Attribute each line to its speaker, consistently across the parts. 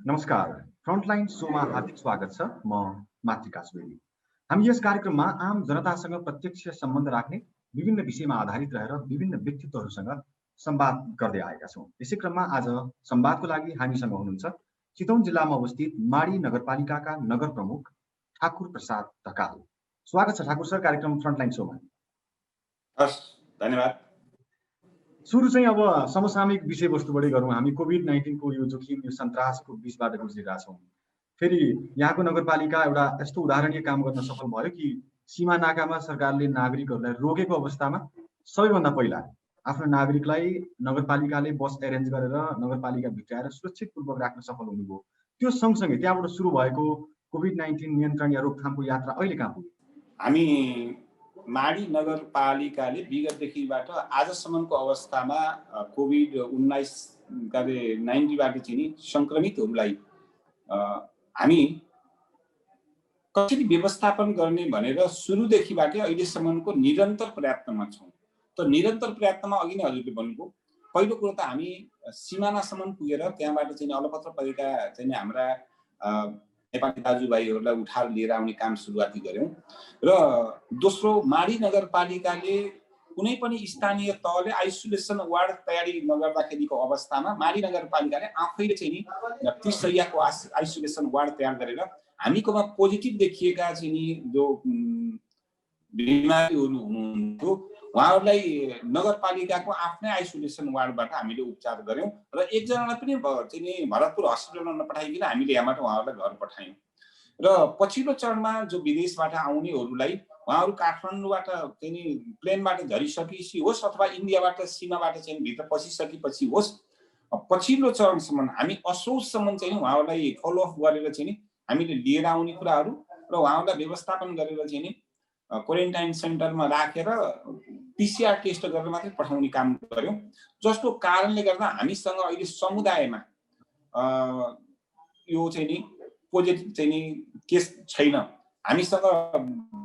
Speaker 1: नमस्कार। फ्रन्टलाइन शोमा हार्दिक स्वागत छ। म मातृका सुवेदी। हामी यस कार्यक्रममा आम जनतासँग प्रत्यक्ष सम्बन्ध राख्ने विभिन्न विषयमा आधारित रहेर विभिन्न व्यक्तित्वहरूसँग संवाद गर्दै आएका छौँ। यसै क्रममा आज संवादको लागि हामीसँग हुनुहुन्छ चितवन जिल्लामा अवस्थित माडी नगरपालिकाका नगर प्रमुख ठाकुर प्रसाद ढकाल। स्वागत छ ठाकुर सर कार्यक्रम फ्रन्टलाइन शोमा।
Speaker 2: हस्, धन्यवाद।
Speaker 1: सुरु चाहिँ अब समसामयिक विषयवस्तुबाटै गरौँ। हामी कोभिड-19 को यो जोखिम यो सन्तासको बीचबाट गुज्रिरहेका छौँ। फेरि यहाँको नगरपालिका एउटा यस्तो उदाहरणीय काम गर्न सफल भयो कि सीमा नाकामा सरकारले नागरिकहरूलाई रोकेको अवस्थामा सबैभन्दा पहिला आफ्नो नागरिकलाई नगरपालिकाले बस एरेन्ज गरेर नगरपालिका भित्राएर सुरक्षितपूर्वक राख्न सफल हुनुभयो। त्यो सँगसँगै त्यहाँबाट सुरु भएको कोभिड-19 नियन्त्रण या रोकथामको यात्रा अहिले कहाँ पुग्यो?
Speaker 2: हामी माडी नगरपालिकाले विगतदेखिबाट आजसम्मको अवस्थामा कोभिड-19 बाट चाहिँ संक्रमितहरूलाई हामी कसरी व्यवस्थापन गर्ने भनेर सुरुदेखिबाटै अहिलेसम्मको निरन्तर प्रयत्नमा छौँ। त निरन्तर प्रयत्नमा अघि नै हजुरले भन्नुभयो, पहिलो कुरो त हामी सिमानासम्म पुगेर त्यहाँबाट चाहिँ अलपत्र परेका चाहिँ हाम्रा नेपाली दाजुभाइहरूलाई उठाएर लिएर आउने काम सुरुवाती गर्यौं। र दोस्रो, माडी नगरपालिकाले कुनै पनि स्थानीय तहले आइसोलेसन वार्ड तयारी नगर्दाखेरिको अवस्थामा माडी नगरपालिकाले आफैले चाहिँ 30 शय्याको आइसोलेसन वार्ड तयार गरेर हामीकोमा पोजिटिभ देखिएका चाहिँ जो बिमारीहरू हुनुहुन्थ्यो उहाँहरूलाई नगरपालिकाको आफ्नै आइसोलेसन वार्डबाट हामीले उपचार गर्यौं र एकजनालाई पनि चाहिँ भरतपुर हस्पिटलमा नपठाइकन हामीले यहाँबाट उहाँहरूलाई घर पठायौं। र पछिल्लो चरणमा जो विदेशबाट आउनेहरूलाई उहाँहरू काठमाडौँबाट चाहिँ प्लेनबाट झरिसकेपछि होस् अथवा इन्डियाबाट सीमाबाट चाहिँ भित्र पसिसकेपछि होस्, पछिल्लो चरणसम्म हामी असोजसम्म चाहिँ उहाँहरूलाई फलोअप गरेर चाहिँ हामीले लिएर आउने कुराहरू र उहाँहरूलाई व्यवस्थापन गरेर चाहिँ क्वारेन्टाइन सेन्टरमा राखेर पीसीआर टेस्ट गरेर मात्रै पठाउने काम गर्यौं। जसको कारणले गर्दा हामीसँग अहिले समुदायमा यो चाहिँ नि पोजिटिभ चाहिँ केस छैन। हामीसँग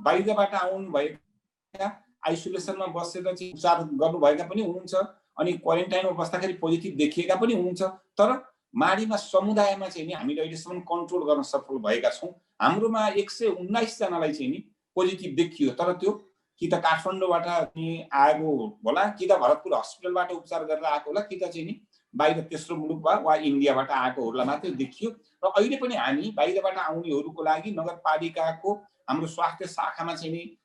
Speaker 2: बाहिरबाट आउनु भएका आइसोलेसनमा बसेर चाहिँ उपचार गर्नुभएका पनि हुनुहुन्छ अनि क्वारेन्टाइनमा बस्दाखेरि पोजिटिभ देखिएका पनि हुनुहुन्छ। तर माडीमा समुदायमा चाहिँ नि हामीले अहिलेसम्म कन्ट्रोल गर्न सफल भएका छौँ। हाम्रोमा 119 जनालाई चाहिँ नि पोजिटिभ देखियो, तर त्यो कि त काठमाडौँबाट आएको होला, कि त भरतपुर हस्पिटलबाट उपचार गरेर आएको होला, कि त चाहिँ नि बाहिर तेस्रो मुलुकबाट वा इन्डियाबाट आएकोहरूलाई मात्रै देखियो। र अहिले पनि हामी बाहिरबाट आउनेहरूको लागि नगरपालिकाको हाम्रो स्वास्थ्य शाखामा चाहिँ नि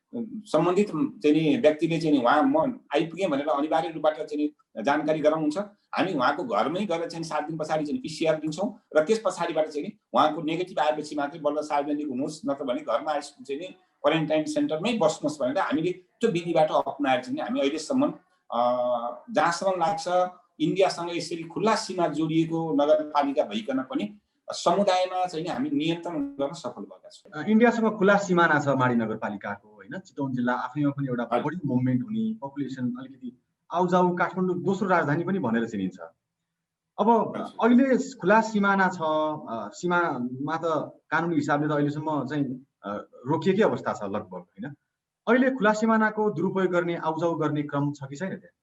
Speaker 2: सम्बन्धित चाहिँ व्यक्तिले चाहिँ उहाँ म आइपुगेँ भनेर अनिवार्य रूपबाट चाहिँ जानकारी गराउनुहुन्छ। हामी उहाँको घरमै गएर चाहिँ 7 दिन पछाडि चाहिँ पीसीआर दिन्छौँ र त्यस पछाडिबाट चाहिँ उहाँको नेगेटिभ आएपछि मात्रै बल्ल सार्वजनिक हुनुहोस्, नत्र भने घरमा आइसकेपछि चाहिँ क्वारेन्टाइन सेन्टरमै बस्नुहोस् भनेर हामीले त्यो विधिबाट अपनाएर चाहिँ हामी अहिलेसम्म जहाँसम्म लाग्छ इन्डियासँग यसरी खुल्ला सीमा जोडिएको नगरपालिका भइकन पनि समुदायमा चाहिँ हामी नियन्त्रण गर्न सफल भएका छौँ।
Speaker 1: इन्डियासँग खुल्ला सिमाना छ माडी नगरपालिकाको, हैन? चितवन जिल्ला आफैमा पनि एउटा बढी मुभमेन्ट हुने, पपुलेसन अलिकति आउजाउ, काठमाडौँ दोस्रो राजधानी पनि भनेर चिनिन्छ। अब अहिले खुला सिमाना छ, सीमामा त कानुनी हिसाबले त अहिलेसम्म चाहिँ रोकिएकै अवस्था छ लगभग, हैन? अहिले खुला सिमानाको दुरुपयोग गर्ने, आउजाउ गर्ने क्रम छ कि छैन त्यहाँ?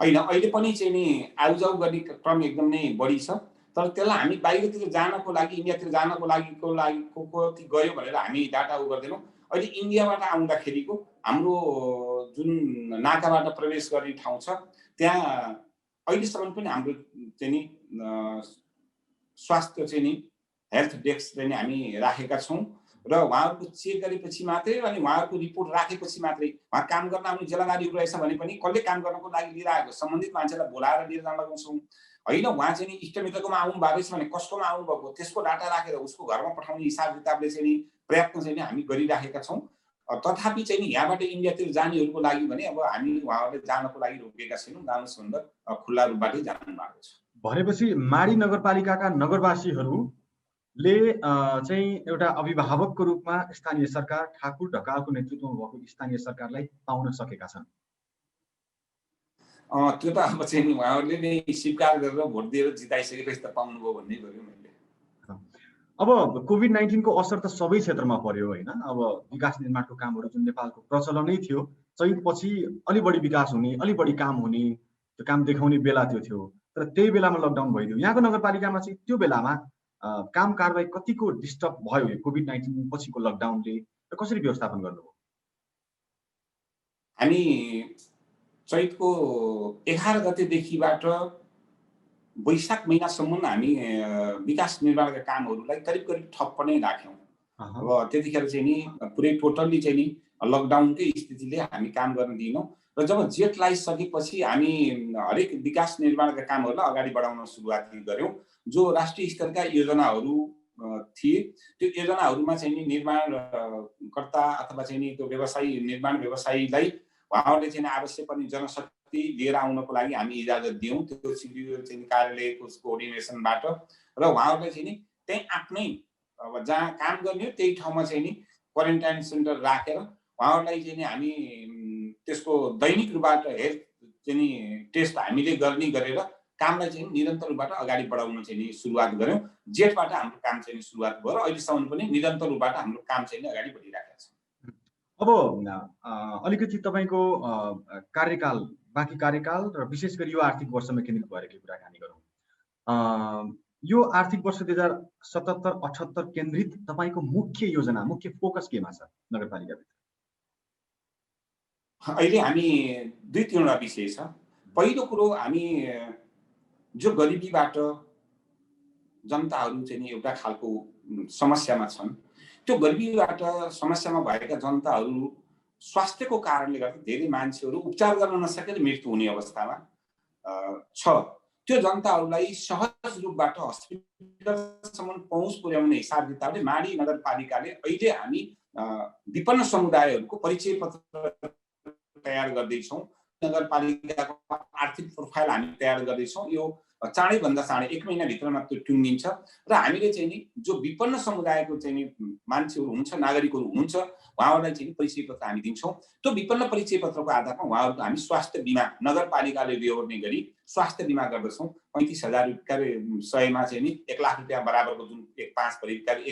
Speaker 2: होइन, अहिले पनि चाहिँ नि आउजाउ गर्ने क्रम एकदम नै बढी छ। तर त्यसलाई हामी बाहिरतिर जानको लागि, इन्डियातिर जानको लागि कति गयो भनेर हामी डाटा गर्दैनौँ। अहिले इन्डियाबाट आउँदाखेरिको हाम्रो जुन नाकाबाट प्रवेश गर्ने ठाउँ छ त्यहाँ अहिलेसम्म पनि हाम्रो चाहिँ नि स्वास्थ्य चाहिँ नि हेल्थ डेस्क चाहिँ हामी राखेका छौँ र उहाँहरूको चेक गरेपछि मात्रै अनि उहाँहरूको रिपोर्ट राखेपछि मात्रै उहाँ काम गर्न आउने जिल्लाधिकारीहरू रहेछ भने पनि कसले काम गर्नको लागि लिएर आएको सम्बन्धित मान्छेलाई बोलाएर लिएर जान लगाउँछौँ। होइन, उहाँ चाहिँ इष्टमित्रकोमा आउनु भएको रहेछ भने कसकोमा आउनुभएको त्यसको डाटा राखेर उसको घरमा पठाउने हिसाब किताबले चाहिँ प्रयत्न चाहिँ हामी गरिराखेका छौँ। तथापि चाहिँ यहाँबाट इन्डियातिर जानेहरूको लागि भने अब हामी उहाँहरूले जानको लागि रोकेका छैनौँ, जानुहोस् भनेर खुल्ला रूपबाटै जानु भएको छ।
Speaker 1: भनेपछि माडी नगरपालिकाका नगरवासीहरूले चाहिँ एउटा अभिभावकको रूपमा स्थानीय सरकार ठाकुर ढकालको नेतृत्वमा भएको स्थानीय सरकारलाई पाउन सकेका छन्।
Speaker 2: त्यो त अब चाहिँ उहाँहरूले नै स्वीकार गरेर भोट दिएर जिताइसकेपछि त पाउनुभयो भन्ने गर्यो मैले।
Speaker 1: अब कोभिड-19 को असर त सबै क्षेत्रमा पर्यो, हैन? अब विकास निर्माणको कामहरू जुन नेपालको प्रचलनै थियो, चैतपछि अलि बढी विकास हुने, अलि बढी काम हुने, त्यो काम देखाउने बेला त्यो थियो। तर त्यही बेलामा लकडाउन भइदियो। यहाँको नगरपालिकामा चाहिँ त्यो बेलामा काम कारबाही कतिको डिस्टर्ब भयो यो कोभिड-19 पछिको लकडाउनले र कसरी व्यवस्थापन गर्नुभयो?
Speaker 2: हामी चैतको 11 गतेदेखिबाट वैशाख महिनासम्म हामी विकास निर्माणका कामहरूलाई करिब करिब ठप्प नै राख्यौँ। अब त्यतिखेर चाहिँ नि पुरै टोटल्ली चाहिँ नि लकडाउनकै स्थितिले हामी काम गर्न दिएनौँ र जब जेठ लगाइसकेपछि हामी हरेक विकास निर्माणका कामहरूलाई अगाडि बढाउन सुरुवात गऱ्यौँ। जो राष्ट्रिय स्तरका योजनाहरू थिए त्यो योजनाहरूमा चाहिँ नि निर्माणकर्ता अथवा चाहिँ नि त्यो व्यवसायी निर्माण व्यवसायीलाई उहाँहरूले चाहिँ आवश्यक पर्ने जनशक्ति लिएर आउनको लागि हामी इजाजत दियौँ त्यो सिडिओ चाहिँ कार्यालयको कोअर्डिनेसनबाट र उहाँहरूले चाहिँ नि त्यही आफ्नै अब जहाँ काम गर्ने हो त्यही ठाउँमा चाहिँ नि क्वारेन्टाइन सेन्टर राखेर उहाँहरूलाई चाहिँ नि हामी त्यसको दैनिक रूपबाट चाहिँ नि टेस्ट हामीले गर्ने गरेर कामलाई चाहिँ निरन्तर रूपबाट अगाडि बढाउन चाहिँ नि सुरुवात गऱ्यौँ। जेठबाट हाम्रो काम चाहिँ नि सुरुवात भयो र अहिलेसम्म पनि निरन्तर रूपबाट हाम्रो काम चाहिँ नि अगाडि बढिरहेको छ।
Speaker 1: अब अलिकति तपाईँको कार्यकाल बाँकी कार्यकाल र विशेष गरी यो आर्थिक वर्षमा केन्द्रित भएर कुराकानी गरौँ। यो आर्थिक वर्ष 2077-78 केन्द्रित तपाईँको मुख्य योजना मुख्य फोकस केमा छ नगरपालिकाभित्र?
Speaker 2: अहिले हामी दुई तीनवटा विषय छ। पहिलो कुरो हामी जो गरिबीबाट जनताहरू चाहिँ एउटा खालको समस्यामा छन् त्यो गरिबीबाट समस्यामा भएका जनताहरू स्वास्थ्यको कारणले गर्दा धेरै मान्छेहरू उपचार गर्न नसकेर मृत्यु हुने अवस्थामा छ। त्यो जनताहरूलाई सहज रूपबाट हस्पिटलसम्म पहुँच पुर्याउने हिसाब किताबले माडी नगरपालिकाले अहिले हामी विपन्न समुदायहरूको परिचय पत्र तयार गर्दैछौँ। नगरपालिकाको आर्थिक प्रोफाइल हामी तयार गर्दैछौँ। यो चाँडैभन्दा चाँडै 1 महिनाभित्रमा त्यो टुङ्गिन्छ र हामीले चाहिँ नि जो विपन्न समुदायको चाहिँ नि मान्छेहरू हुनुहुन्छ नागरिकहरू हुनुहुन्छ उहाँहरूलाई चाहिँ परिचय पत्र हामी दिन्छौँ। त्यो विपन्न परिचय पत्रको आधारमा उहाँहरूको हामी स्वास्थ्य बिमा नगरपालिकाले बेहोर्ने गरी स्वास्थ्य बिमा गर्दछौँ। 35,000 रुपियाँ सयमा चाहिँ नि 1 लाख रुपियाँ बराबरको जुन 5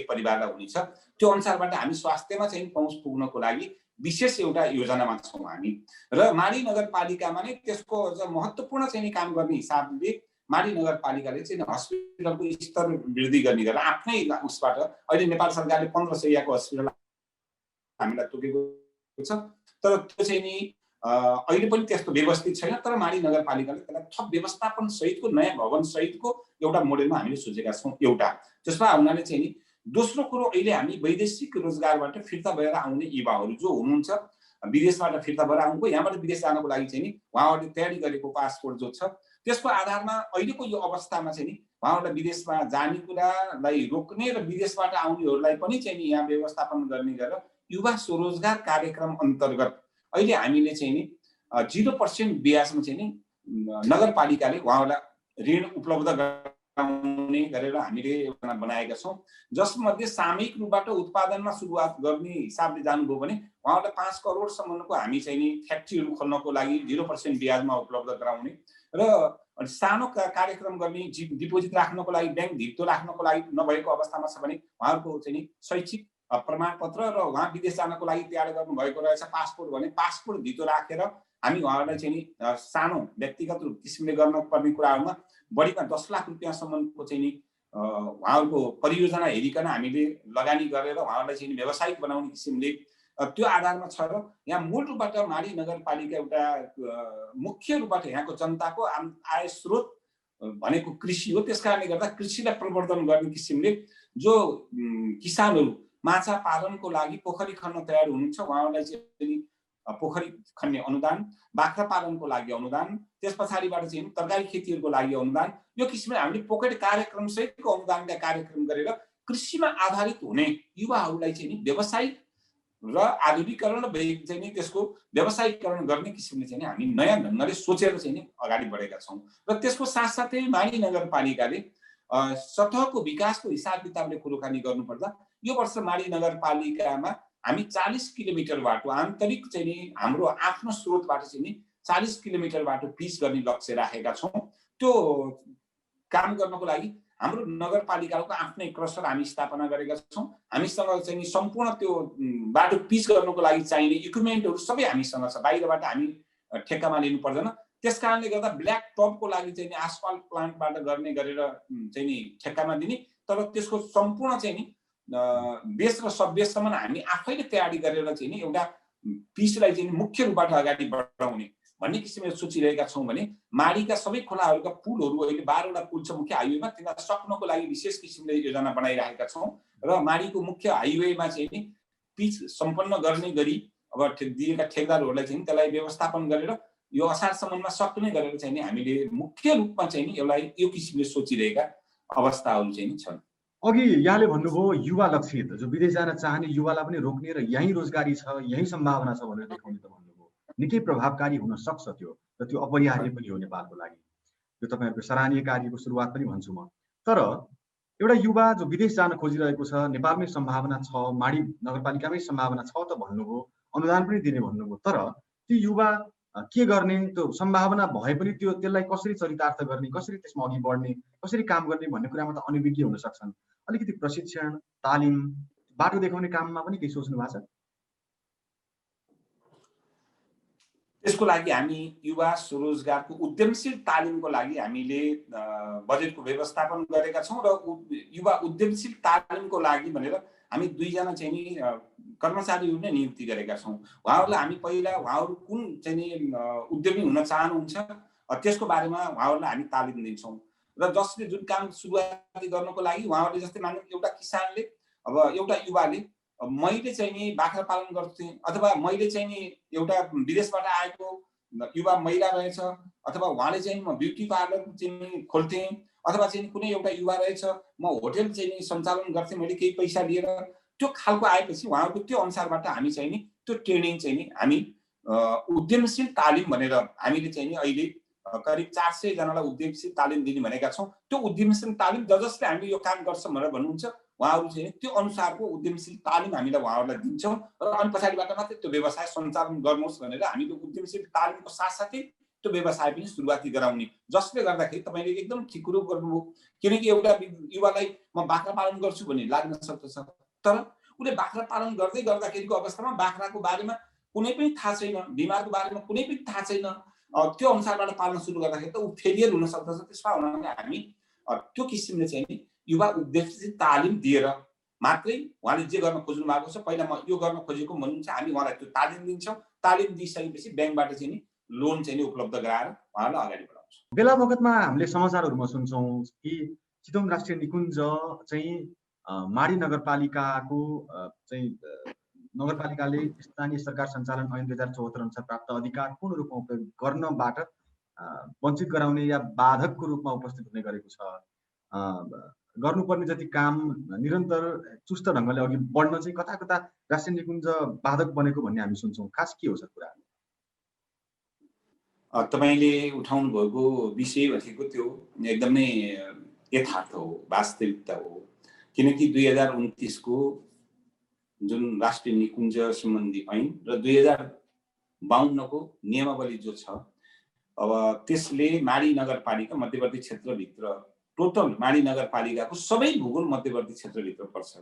Speaker 2: परिवारलाई हुनेछ त्यो अनुसारबाट हामी स्वास्थ्यमा चाहिँ पहुँच पुग्नको लागि विशेष एउटा योजनामा छौँ हामी र माडी नगरपालिकामा नै त्यसको महत्त्वपूर्ण चाहिँ काम गर्ने हिसाबले माडी नगरपालिकाले चाहिँ हस्पिटलको स्तर वृद्धि गर्ने गरेर आफ्नै उसबाट अहिले नेपाल सरकारले 1500 हस्पिटल हामीलाई तोकेको छ तर त्यो चाहिँ नि अहिले पनि त्यस्तो व्यवस्थित छैन। तर माडी नगरपालिकाले त्यसलाई थप व्यवस्थापन सहितको नयाँ भवन सहितको एउटा मोडेलमा हामीले सोचेका छौँ। एउटा त्यसमा हुनाले चाहिँ नि दोस्रो कुरो अहिले हामी वैदेशिक रोजगारबाट फिर्ता भएर आउने युवाहरू जो हुनुहुन्छ विदेशबाट फिर्ता भएर आउनुभयो यहाँबाट विदेश जानको लागि चाहिँ नि उहाँहरूले तयारी गरेको पासपोर्ट जो छ त्यसको आधारमा अहिलेको यो अवस्थामा चाहिँ नि उहाँहरूलाई विदेशमा जाने कुरालाई रोक्ने र विदेशबाट आउनेहरूलाई पनि चाहिँ नि यहाँ व्यवस्थापन गर्ने गरेर युवा स्वरोजगार कार्यक्रम अन्तर्गत अहिले हामीले चाहिँ नि 0% ब्याजमा चाहिँ नि नगरपालिकाले उहाँहरूलाई ऋण उपलब्ध गराउने गरेर हामीले एउटा बनाएका छौँ। जसमध्ये सामूहिक रूपबाट उत्पादनमा सुरुवात गर्ने हिसाबले जानुभयो भने उहाँहरूलाई 5 करोडसम्मको हामी चाहिँ नि फ्याक्ट्रीहरू खोल्नको लागि 0% ब्याजमा उपलब्ध गराउने र सानो कार्यक्रम गर्ने डिपोजिट राख्नको लागि ब्याङ्क धितो राख्नको लागि नभएको अवस्थामा छ भने उहाँहरूको चाहिँ नि शैक्षिक प्रमाणपत्र र उहाँ विदेश जानको लागि तयार गर्नुभएको रहेछ पासपोर्ट भने पासपोर्ट धितो राखेर हामी उहाँहरूलाई चाहिँ नि सानो व्यक्तिगत किसिमले गर्नुपर्ने कुराहरूमा बढीमा 10 लाख रुपियाँसम्मको चाहिँ नि उहाँहरूको परियोजना हेरिकन हामीले लगानी गरेर उहाँहरूलाई चाहिँ व्यावसायिक बनाउने किसिमले त्यो आधारमा छ र यहाँ मूल रूपबाट माडी नगरपालिका एउटा मुख्य रूपबाट यहाँको जनताको आय स्रोत भनेको कृषि हो। त्यसकारणले गर्दा कृषिलाई प्रवर्धन गर्ने किसिमले जो किसानहरू माछा पालनको लागि पोखरी खन्न तयार हुनुहुन्छ उहाँहरूलाई चाहिँ पोखरी खन्ने अनुदान, बाख्रा पालनको लागि अनुदान, त्यस पछाडिबाट चाहिँ तरकारी खेतीहरूको लागि अनुदान, यो किसिमले हामीले पोकेट कार्यक्रम सहितको अनुदानका कार्यक्रम गरेर कृषिमा आधारित हुने युवाहरूलाई चाहिँ व्यवसायिक र आधुनिकीकरण र चाहिँ नि त्यसको व्यवसायीकरण गर्ने किसिमले चाहिँ हामी नयाँ ढङ्गले सोचेर चाहिँ अगाडि बढेका छौँ। र त्यसको साथसाथै माडी नगरपालिकाले सतहको विकासको हिसाब किताबले कुराकानी गर्नुपर्दा यो वर्ष माडी नगरपालिकामा हामी 40 किलोमिटर बाटो आन्तरिक चाहिँ नि हाम्रो आफ्नो स्रोतबाट चाहिँ नि 40 किलोमिटर बाटो पिच गर्ने लक्ष्य राखेका छौँ। त्यो काम गर्नको लागि हाम्रो नगरपालिकाको आफ्नै क्रसर हामी स्थापना गरेका छौँ। हामीसँग चाहिँ सम्पूर्ण त्यो बाटो पिच गर्नको लागि चाहिने इक्विपमेन्टहरू सबै हामीसँग छ। बाहिरबाट हामी ठेक्कामा लिनु पर्दैन। त्यसकारणले गर्दा ब्ल्याक टपको लागि चाहिँ नि आसफल्ट प्लान्टबाट गर्ने गरेर चाहिँ नि ठेक्कामा दिने, तर त्यसको सम्पूर्ण चाहिँ नि बेस र सब बेससम्म हामी आफैले तयारी गरेर चाहिँ नि एउटा पिसलाई चाहिँ मुख्य रूपबाट अगाडि बढाउने भन्ने किसिमले सोचिरहेका छौँ भने माडीका सबै खोलाहरूका पुलहरू अहिले 12वटा पुल छ मुख्य हाइवेमा, तिनीलाई सक्नको लागि विशेष किसिमले योजना बनाइरहेका छौँ र माडीको मुख्य हाइवेमा चाहिँ नि पिच सम्पन्न गर्ने गरी अब दिएका ठेकदारहरूलाई चाहिँ त्यसलाई व्यवस्थापन गरेर यो असारसम्ममा सक्ने गरेर चाहिँ नि हामीले मुख्य रूपमा चाहिँ नि यसलाई यो किसिमले सोचिरहेका अवस्थाहरू चाहिँ नि छन्।
Speaker 1: अघि यहाँले भन्नुभयो युवा लक्षित, जो विदेश जान चाहने युवालाई पनि रोक्ने र यहीँ रोजगारी छ, यहीँ सम्भावना छ भनेर देखाउने त भन्नुभयो। निकै प्रभावकारी हुन सक्छ त्यो, र त्यो अपरिहार्य पनि हो नेपालको लागि। यो तपाईँहरूको सराहनीय कार्यको सुरुवात पनि भन्छु म। तर एउटा युवा जो विदेश जान खोजिरहेको छ, नेपालमै सम्भावना छ, माडी नगरपालिकामै सम्भावना छ त भन्नुभयो, अनुदान पनि दिने भन्नुभयो, तर त्यो युवा के गर्ने, त्यो सम्भावना भए पनि त्यसलाई कसरी चरितार्थ गर्ने, कसरी त्यसमा अघि बढ्ने, कसरी काम गर्ने भन्ने कुरामा त अनभिज्ञ हुन सक्छन्। अलिकति प्रशिक्षण, तालिम, बाटो देखाउने काममा पनि केही सोच्नु भएको छ?
Speaker 2: त्यसको लागि हामी युवा स्वरोजगारको उद्यमशील तालिमको लागि हामीले बजेटको व्यवस्थापन गरेका छौँ र युवा उद्यमशील तालिमको लागि भनेर हामी 2 जना चाहिँ नि कर्मचारीहरू नै नियुक्ति गरेका छौँ। उहाँहरूलाई हामी पहिला उहाँहरू कुन चाहिँ नि उद्यमी हुन चाहनुहुन्छ त्यसको बारेमा उहाँहरूलाई हामी तालिम दिन्छौँ र जसले जुन काम सुरुवाती गर्नको लागि उहाँहरूले जस्तै मान्नु एउटा किसानले अब एउटा युवाले मैले चाहिँ नि बाख्रा पालन गर्थेँ अथवा मैले चाहिँ नि एउटा विदेशबाट आएको युवा महिला रहेछ अथवा उहाँले चाहिँ म ब्युटी पार्लर चाहिँ खोल्थेँ अथवा चाहिँ कुनै एउटा युवा रहेछ म होटल चाहिँ नि सञ्चालन गर्थेँ मैले केही पैसा लिएर, त्यो खालको आएपछि उहाँहरूको त्यो अनुसारबाट हामी चाहिँ नि त्यो ट्रेनिङ चाहिँ नि हामी उद्यमशील तालिम भनेर हामीले चाहिँ नि अहिले करिब 400 जनालाई उद्यमशील तालिम दिने भनेका छौँ। त्यो उद्यमशील तालिम जसले हामीले यो काम गर्छ भनेर भन्नुहुन्छ उहाँहरू चाहिँ त्यो अनुसारको उद्यमशील तालिम हामीले उहाँहरूलाई दिन्छौँ र अनि पछाडिबाट मात्रै त्यो व्यवसाय सञ्चालन गर्नुहोस् भनेर हामी त्यो उद्यमशील तालिमको साथसाथै त्यो व्यवसाय पनि सुरुवाती गराउने, जसले गर्दाखेरि तपाईँले एकदम ठिक कुरो गर्नुभयो। किनकि एउटा युवालाई म बाख्रा पालन गर्छु भन्ने लाग्न सक्दछ, तर उसले बाख्रा पालन गर्दै गर्दाखेरिको अवस्थामा बाख्राको बारेमा कुनै पनि थाहा छैन, बिमारको बारेमा कुनै पनि थाहा छैन, त्यो अनुसारबाट पाल्न सुरु गर्दाखेरि त ऊ फेलियर हुन सक्दछ। त्यसमा हुनाले हामी त्यो किसिमले चाहिँ नि युवा उद्यमशील तालिम दिएर मात्रै उहाँले जे गर्न खोज्नु भएको छ पहिला म यो गर्न खोजेको भन्नुहुन्छ हामी उहाँलाई त्यो तालिम दिन्छौँ। तालिम दिइसकेपछि ब्याङ्कबाट चाहिँ नि लोन चाहिँ नि उपलब्ध गराएर उहाँलाई अगाडि बढाउँछौँ।
Speaker 1: बेला बखतमा हामीले समाचारहरूमा सुन्छौँ कि चितवन राष्ट्रिय निकुञ्ज चाहिँ माडी नगरपालिकाको चाहिँ नगरपालिकाले स्थानीय सरकार सञ्चालन ऐन 2074 अनुसार प्राप्त अधिकार पूर्ण रूपमा उपयोग गर्नबाट वञ्चित गराउने या बाधकको रूपमा उपस्थित हुने गरेको छ। गर्नुपर्ने जति काम निरन्तर चुस्त ढङ्गले अघि बढ्न चाहिँ कता कता राष्ट्रिय निकुञ्ज बाधक बनेको भन्ने हामी सुन्छौँ। खास के हो सर कुरा?
Speaker 2: तपाईँले उठाउनु भएको विषय भनेको त्यो एकदमै यथार्थ हो, वास्तविकता हो। किनकि 2029 को जुन राष्ट्रिय निकुञ्ज सम्बन्धी ऐन र 2052 को नियमावली जो छ, अब त्यसले माडी नगरपालिका मध्यवर्ती क्षेत्रभित्र टोटल माडी नगरपालिकाको सबै भूगोल मध्यवर्ती क्षेत्रभित्र पर्छ।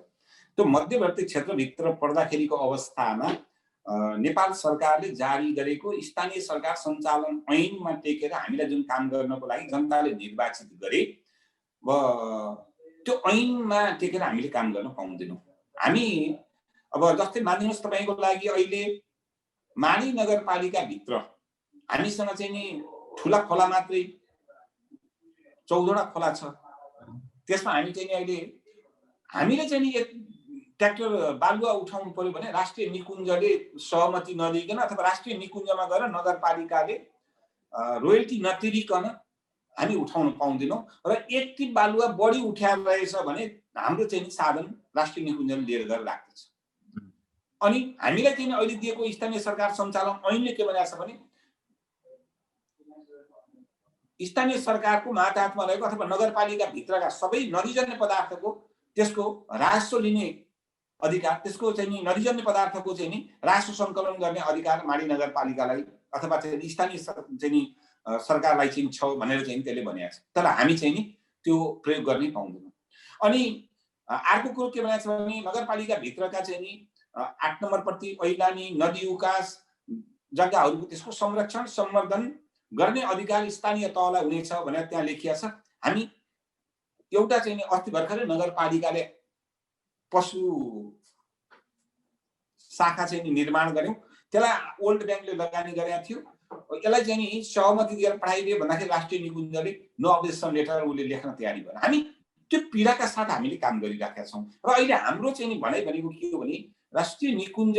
Speaker 2: त्यो मध्यवर्ती क्षेत्रभित्र पर्दाखेरिको अवस्थामा नेपाल सरकारले जारी गरेको स्थानीय सरकार सञ्चालन ऐनमा टेकेर हामीलाई जुन काम गर्नको लागि जनताले निर्वाचित गरे त्यो ऐनमा टेकेर हामीले काम गर्न पाउँदैनौँ। हामी अब जस्तै मानिनुहोस् तपाईँको लागि अहिले माडी नगरपालिकाभित्र हामीसँग चाहिँ नि ठुला खोला मात्रै 14वटा खोला छ। त्यसमा हामी चाहिँ नि अहिले हामीले चाहिँ नि ट्र्याक्टर बालुवा उठाउनु पर्यो भने राष्ट्रिय निकुञ्जले सहमति नदिइकन अथवा राष्ट्रिय निकुञ्जमा गएर नगरपालिकाले रोयल्टी नतिरिकन हामी उठाउन पाउँदैनौँ र एक टिप बालुवा बढी उठाएर रहेछ भने हाम्रो चाहिँ नि साधन राष्ट्रिय निकुञ्जले लिएर गएर राख्दछ। अनि हामीलाई चाहिँ अहिले दिएको स्थानीय सरकार सञ्चालन ऐनले के भनेको छ भने स्थानीय सरकारको मातहतमा रहेको अथवा नगरपालिका भित्रका सबै नदीजन्य पदार्थको त्यसको राजस्व लिने अधिकार, त्यसको चाहिँ नि नदीजन्य पदार्थको चाहिँ नि राजस्व सङ्कलन गर्ने अधिकार माडी नगरपालिकालाई अथवा चाहिँ स्थानीय चाहिँ नि सरकारलाई चाहिँ छ भनेर चाहिँ त्यसले भनेको छ। तर हामी चाहिँ नि त्यो प्रयोग गर्नै पाउँदैनौँ। अनि अर्को कुरो के भनेको छ भने नगरपालिकाभित्रका चाहिँ नि 8 नम्बर प्रति ऐलानी नदी उकास जग्गाहरूको त्यसको संरक्षण, संवर्धन गर्ने अधिकार स्थानीय तहलाई हुनेछ भनेर त्यहाँ लेखिएको छ। हामी एउटा चाहिँ अस्ति भर्खरै नगरपालिकाले पशु शाखा चाहिँ निर्माण गर्यौं, त्यसलाई वर्ल्ड ब्याङ्कले लगानी गरेको थियो। यसलाई चाहिँ सहमति दिएर पठाइदियो भन्दाखेरि राष्ट्रिय निकुञ्जले नो अब्जेक्सन लेटर उसले लेख्न तयारी भयो। हामी त्यो पीडाका साथ हामीले काम गरिराखेका छौँ र अहिले हाम्रो चाहिँ भनाइ भनेको के हो भने राष्ट्रिय निकुञ्ज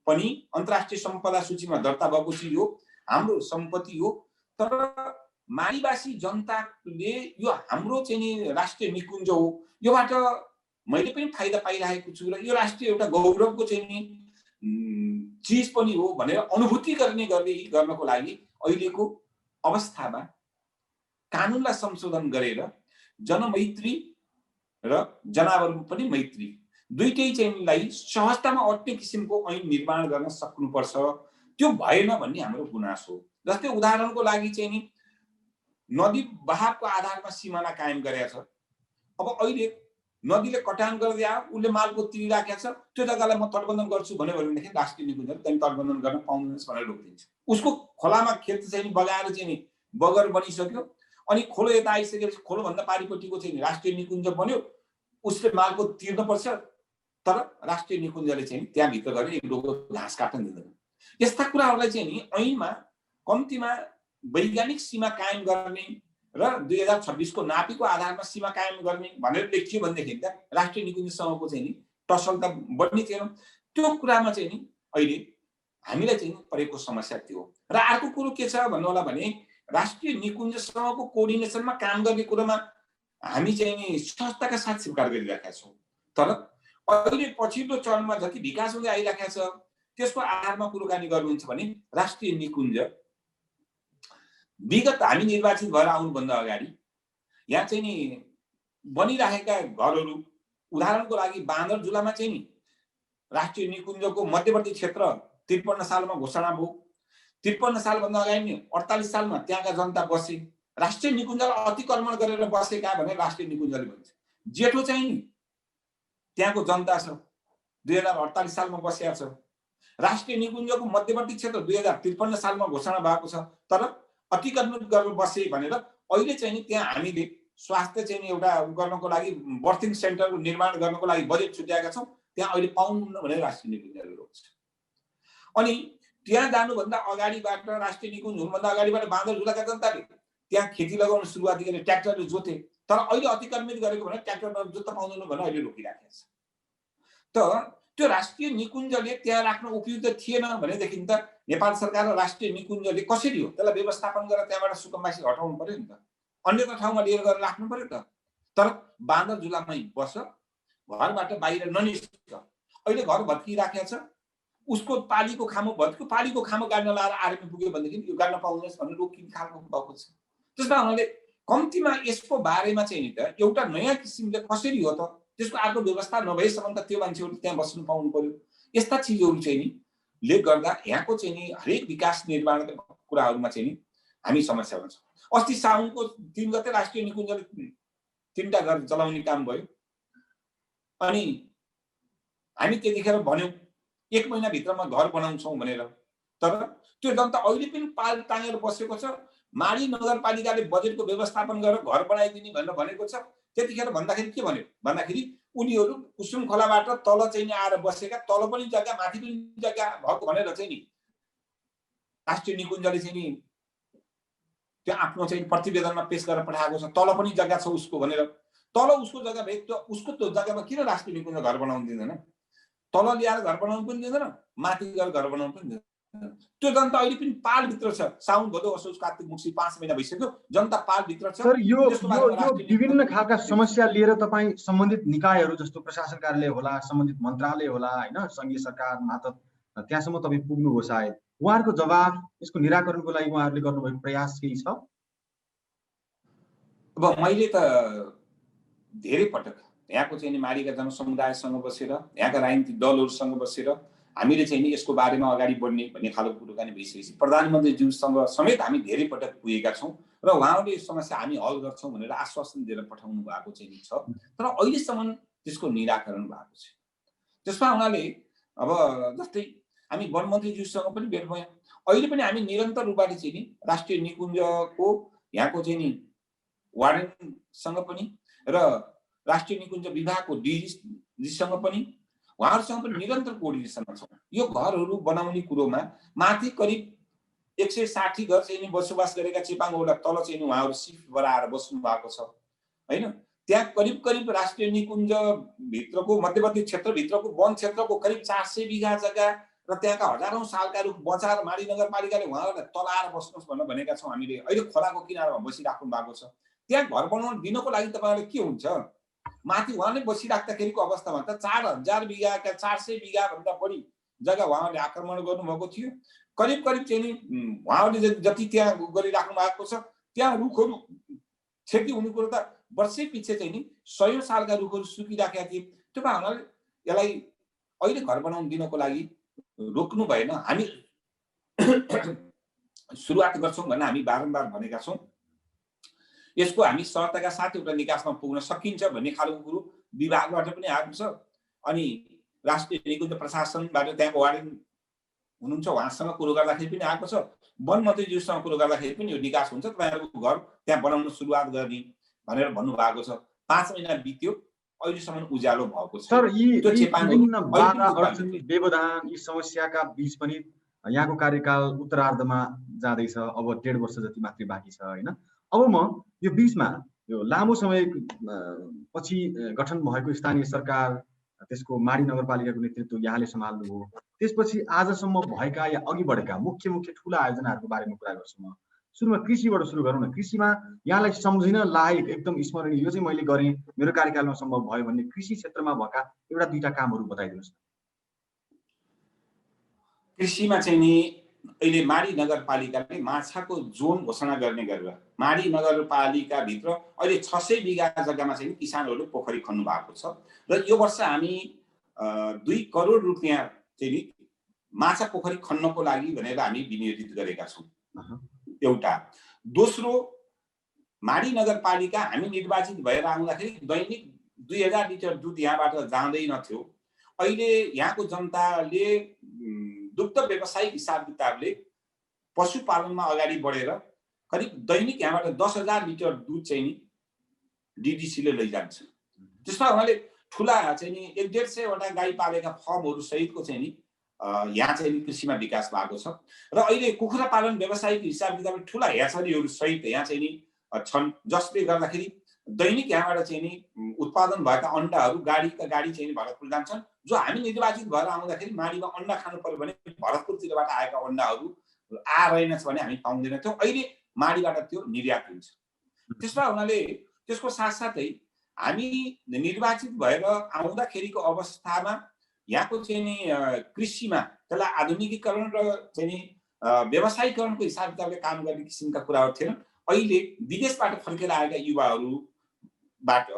Speaker 2: पनि अन्तर्राष्ट्रिय सम्पदा सूचीमा दर्ता भएको चिज हो, हाम्रो सम्पत्ति हो। तर माडीवासी जनताले यो हाम्रो चाहिँ राष्ट्रिय निकुञ्ज हो, योबाट मैले पनि फाइदा पाइरहेको छु र यो राष्ट्रिय एउटा गौरवको चाहिँ चिज पनि हो भनेर अनुभूति गर्नको लागि अहिलेको अवस्थामा कानुनलाई संशोधन गरेर जनमैत्री र जनावरको पनि मैत्री दुईटै चाहिँलाई सहजतामा अट्ने किसिमको ऐन निर्माण गर्न सक्नुपर्छ। त्यो भएन भन्ने हाम्रो गुनासो हो। जस्तै उदाहरणको लागि चाहिँ नि नदी बहावको आधारमा सिमाना कायम गरेको छ। अब अहिले नदीले कटान गर्दै आयो, उसले मालको तिरिराखेको छ, त्यो जग्गालाई म तटबन्धन गर्छु भनेदेखि राष्ट्रिय निकुञ्जले त्यहाँ तटबन्धन गर्न पाउँदैनस् भनेर रोकिदिन्छ। उसको खोलामा खेत चाहिँ बगाएर चाहिँ बगर बनिसक्यो, अनि खोलो यता आइसकेपछि खोलोभन्दा पारिपट्टिको चाहिँ राष्ट्रिय निकुञ्ज बन्यो, उसले मालको तिर्नुपर्छ। तर राष्ट्रिय निकुञ्जले चाहिँ त्यहाँभित्र गएर एक डोको घाँस काट्न दिँदैन। यस्ता कुराहरूलाई चाहिँ नि ऐनमा कम्तीमा वैज्ञानिक सीमा कायम गर्ने र 2026 को नापीको आधारमा सीमा कायम गर्ने भनेर लेखियो भनेदेखि त राष्ट्रिय निकुञ्जसँगको चाहिँ नि टसल त बढ्ने थिएन। त्यो कुरामा चाहिँ नि अहिले हामीलाई चाहिँ परेको समस्या त्यो हो। र अर्को कुरो के छ भन्नु होला भने राष्ट्रिय निकुञ्जसँगको कोअर्डिनेसनमा काम गर्ने कुरामा हामी चाहिँ नि सहजताका साथ स्वीकार गरिरहेका छौँ। तर अहिले पछिल्लो चरणमा जति विकास हुँदै आइरहेको छ त्यसको आधारमा कुराकानी गर्नुहुन्छ भने राष्ट्रिय निकुञ्ज विगत हामी निर्वाचित भएर आउनुभन्दा अगाडि यहाँ चाहिँ नि बनिरहेका घरहरू, उदाहरणको लागि बाँदर झुलामा चाहिँ नि राष्ट्रिय निकुञ्जको मध्यवर्ती क्षेत्र 53 सालमा घोषणा भयो। 53 सालभन्दा अगाडि नै 48 सालमा त्यहाँका जनता बसे। राष्ट्रिय निकुञ्जलाई अतिक्रमण गरेर बसेका भनेर राष्ट्रिय निकुञ्जले भन्छ। जेठो चाहिँ नि त्यहाँको जनता छ, 2048 सालमा बसेका छ। राष्ट्रिय निकुञ्जको मध्यवर्ती क्षेत्र 2053 सालमा घोषणा भएको छ, तर अतिक्रमण गरेर बसे भनेर अहिले चाहिँ नि त्यहाँ हामीले स्वास्थ्य चाहिँ एउटा गर्नको लागि बर्थिङ सेन्टर निर्माण गर्नको लागि बजेट छुट्याएका छौँ। त्यहाँ अहिले पाउनुहुन्न भनेर राष्ट्रिय निकुञ्जले रोक्छ। अनि त्यहाँ जानुभन्दा अगाडिबाट राष्ट्रिय निकुञ्ज हुनुभन्दा अगाडिबाट बाँदर झुलाका जनताले त्यहाँ खेती लगाउन सुरुवात गरे, ट्र्याक्टरले जोते। तर अहिले अतिक्रमित गरेको भने ट्र्याक्टरमा जोत्न पाउँदैन भनेर अहिले रोकिराखेको छ। त त्यो राष्ट्रिय निकुञ्जले त्यहाँ राख्न उपयुक्त थिएन भनेदेखि त नेपाल सरकार र राष्ट्रिय निकुञ्जले कसरी हो त्यसलाई व्यवस्थापन गरेर त्यहाँबाट सुकुम्बासी हटाउनु पर्यो नि त, अन्य ठाउँमा लिएर गएर राख्नु पर्यो त। तर बाँदर झुलामै बस, घरबाट बाहिर ननिस्क। अहिले घर भत्किराखेको छ, उसको पालीको खामो भत्क्यो, पालीको खामो गाड्न लाएर आर्मी पुग्यो भनेदेखि यो गाड्न पाउँदैनस् भनेर रोकिने खालको भएको छ। त्यसमा उहाँले कम्तीमा यसको बारेमा चाहिँ नि त एउटा नयाँ किसिमले कसरी हो त त्यसको अर्को व्यवस्था नभएसम्म त त्यो मान्छेहरू त्यहाँ बस्नु पाउनु पर्यो। यस्ता चिजहरू चाहिँ नि ले गर्दा यहाँको चाहिँ नि हरेक विकास निर्माण कुराहरूमा चाहिँ नि हामी समस्या हुन्छ। अस्ति साउनको 3 गते राष्ट्रिय निकुञ्जले 3टा घर चलाउने काम भयो। अनि हामी त्यतिखेर भन्यौँ 1 महिनाभित्रमा घर बनाउँछौँ भनेर। तर त्यो जनता अहिले पनि पाल टाँगेर बसेको छ। माडी नगरपालिकाले बजेटको व्यवस्थापन गरेर घर बनाइदिने भनेर भनेको छ। त्यतिखेर भन्दाखेरि के भन्यो भन्दाखेरि उनीहरू कुसुम खोलाबाट तल चाहिँ आएर बसेका, तल पनि जग्गा माथि पनि जग्गा भएको भनेर चाहिँ नि राष्ट्रिय निकुञ्जले चाहिँ नि त्यो आफ्नो चाहिँ प्रतिवेदनमा पेश गरेर पठाएको छ। तल पनि जग्गा छ उसको भनेर। तल उसको जग्गा भए त उसको त्यो जग्गामा किन राष्ट्रिय निकुञ्ज घर बनाउन दिँदैन? तल ल्याएर घर बनाउन पनि दिँदैन, माथि गएर घर बनाउन पनि दिँदैन। त्यो जनता अहिले पनि पालभित्र छ। साउन भदौ असोज कार्तिक मुक्सी 5 महिना भइसक्यो, जनता पालभित्र छ।
Speaker 1: सर यो विभिन्न खालका समस्या लिएर तपाईँ सम्बन्धित निकायहरू जस्तो प्रशासन कार्यालय होला, सम्बन्धित मन्त्रालय होला, हैन, संघीय सरकार मातहत त्यहाँसम्म तपाईँ पुग्नुभयो सायद। उहाँहरूको जवाफ, यसको निराकरणको लागि उहाँहरूले गर्नुभएको प्रयास केही छ?
Speaker 2: अब मैले त धेरै पटक यहाँको चाहिँ नि माडीका जनसमुदायसँग बसेर, यहाँका राजनीतिक दलहरूसँग बसेर हामीले चाहिँ नि यसको बारेमा अगाडि बढ्ने भन्ने खालको कुराकानी भइसकेपछि प्रधानमन्त्रीज्यूसँग समेत हामी धेरै पटक पुगेका छौँ र उहाँहरूले यो समस्या हामी हल गर्छौँ भनेर आश्वासन दिएर पठाउनु भएको चाहिँ छ। तर अहिलेसम्म त्यसको निराकरण भएको छ। त्यसमा उहाँले अब जस्तै हामी वन मन्त्रीज्यूसँग पनि भेट भयौँ। अहिले पनि हामी निरन्तर रूपबाट चाहिँ नि राष्ट्रिय निकुञ्जको यहाँको चाहिँ नि वार्डनसँग पनि र राष्ट्रिय निकुञ्ज विभागको डिजीसँग पनि उहाँहरूसँग पनि निरन्तर कोअर्डिनेसनमा छौँ। यो घरहरू बनाउने कुरोमा माथि करिब 160 घर चाहिँ नि बसोबास गरेका चेपाङबाट तल चाहिँ नि उहाँहरू सिफ्ट गराएर बस्नु भएको छ हैन। त्यहाँ करिब राष्ट्रिय निकुञ्ज भित्रको मध्यवर्ती क्षेत्रभित्रको वन क्षेत्रको करिब 400 बिघा जग्गा र त्यहाँका हजारौं सालका रुख बचाएर माडी नगरपालिकाले उहाँहरूलाई तलाएर बस्नुहोस् भनेर भनेका छौँ हामीले। अहिले खोलाको किनारमा बसिराख्नु भएको छ। त्यहाँ घर बनाउन दिनको लागि तपाईँहरूले के हुन्छ? माथि उहाँले बसिराख्दाखेरिको अवस्थामा त 4000 बिघाका 400 बिघा भन्दा बढी जग्गा उहाँहरूले आक्रमण गर्नुभएको थियो। करिब चाहिँ नि उहाँहरूले जति त्यहाँ गरिराख्नु भएको छ त्यहाँ रुखहरू क्षति हुने कुरो त वर्षै पछि चाहिँ नि 100 सालका रुखहरू सुकिराखेका थिए। त्यो उहाँहरूले यसलाई अहिले घर बनाउन दिनको लागि रोक्नु भएन। हामी सुरुवात गर्छौँ भनेर हामी बारम्बार भनेका छौँ। यसको हामी सहजताका साथ एउटा निकासमा पुग्न सकिन्छ भन्ने खालको कुरो विभागबाट पनि आएको छ। अनि राष्ट्रिय निकुञ्ज प्रशासनबाट त्यहाँको वार्डन हुनुहुन्छ उहाँसँग कुरो गर्दाखेरि पनि आएको छ। वन मन्त्रीज्यूसँग कुरो गर्दाखेरि पनि यो निकास हुन्छ, तपाईँहरूको घर त्यहाँ बनाउन सुरुवात गर्ने भनेर भन्नुभएको छ। 5 महिना बित्यो, अहिलेसम्म उज्यालो भएको छ।
Speaker 1: सर, यी विभिन्न बाधा अडचन व्यवधान यी समस्याका बीच पनि यहाँको कार्यकाल उत्तरार्धमा जाँदैछ। अब 1.5 वर्ष जति मात्रै बाँकी छ हैन। अब म यो बीचमा यो लामो समय पछि गठन भएको स्थानीय सरकार, त्यसको माडी नगरपालिकाको नेतृत्व यहाँले सम्हाल्नुभयो। त्यसपछि आजसम्म भएका या अघि बढेका मुख्य ठूला आयोजनाहरूको बारेमा कुरा गर्छु म। सुरुमा कृषिबाट सुरु गरौँ न। कृषिमा यहाँलाई सम्झिन लायक एकदम स्मरणीय यो चाहिँ मैले गरेँ, मेरो कार्यकालमा सम्भव भयो भन्ने कृषि क्षेत्रमा भएका एउटा दुईटा कामहरू बताइदिनुहोस् न।
Speaker 2: कृषिमा चाहिँ नि अहिले माडी नगरपालिकाले माछाको जोन घोषणा गर्ने गरेर माडी नगरपालिकाभित्र अहिले 600 बिघा जग्गामा चाहिँ किसानहरूले पोखरी खन्नु भएको छ। र यो वर्ष हामी 2 करोड रुपियाँ चाहिँ माछा पोखरी खन्नको लागि भनेर हामी विनियोजित गरेका छौँ। एउटा। दोस्रो, माडी नगरपालिका हामी निर्वाचित भएर आउँदाखेरि दैनिक 2000 लिटर दुध यहाँबाट जाँदैनथ्यो। अहिले यहाँको जनताले दुग्ध व्यवसायिक हिसाब किताबले पशुपालनमा अगाडि बढेर करिब दैनिक यहाँबाट 10,000 लिटर दुध चाहिँ नि डिडिसीले लैजान्छ। त्यसमा उहाँले ठुला चाहिँ नि 150 वटा गाई पालेका फर्महरू सहितको चाहिँ नि यहाँ चाहिँ कृषिमा विकास भएको छ। र अहिले कुखुरा पालन व्यवसायिक हिसाब किताबले ठुला हेचरीहरू सहित यहाँ चाहिँ नि छन्, जसले गर्दाखेरि दैनिक यहाँबाट चाहिँ नि उत्पादन भएका अण्डाहरू गाडीका गाडी चाहिँ भरतपुर जान्छन्। जो हामी निर्वाचित भएर आउँदाखेरि माडीमा अण्डा खानु पर्यो भने भरतपुरतिरबाट आएका अण्डाहरू रहेनछ भने हामी पाउँदैनथ्यौँ। अहिले माडीबाट त्यो निर्यात हुन्छ। त्यसमा हुनाले त्यसको साथसाथै हामी निर्वाचित भएर आउँदाखेरिको अवस्थामा यहाँको चाहिँ नि कृषिमा त्यसलाई आधुनिकीकरण र चाहिँ नि व्यवसायीकरणको हिसाब किताबले काम गर्ने किसिमका कुराहरू थिएनन्। अहिले विदेशबाट फर्केर आएका युवाहरूबाट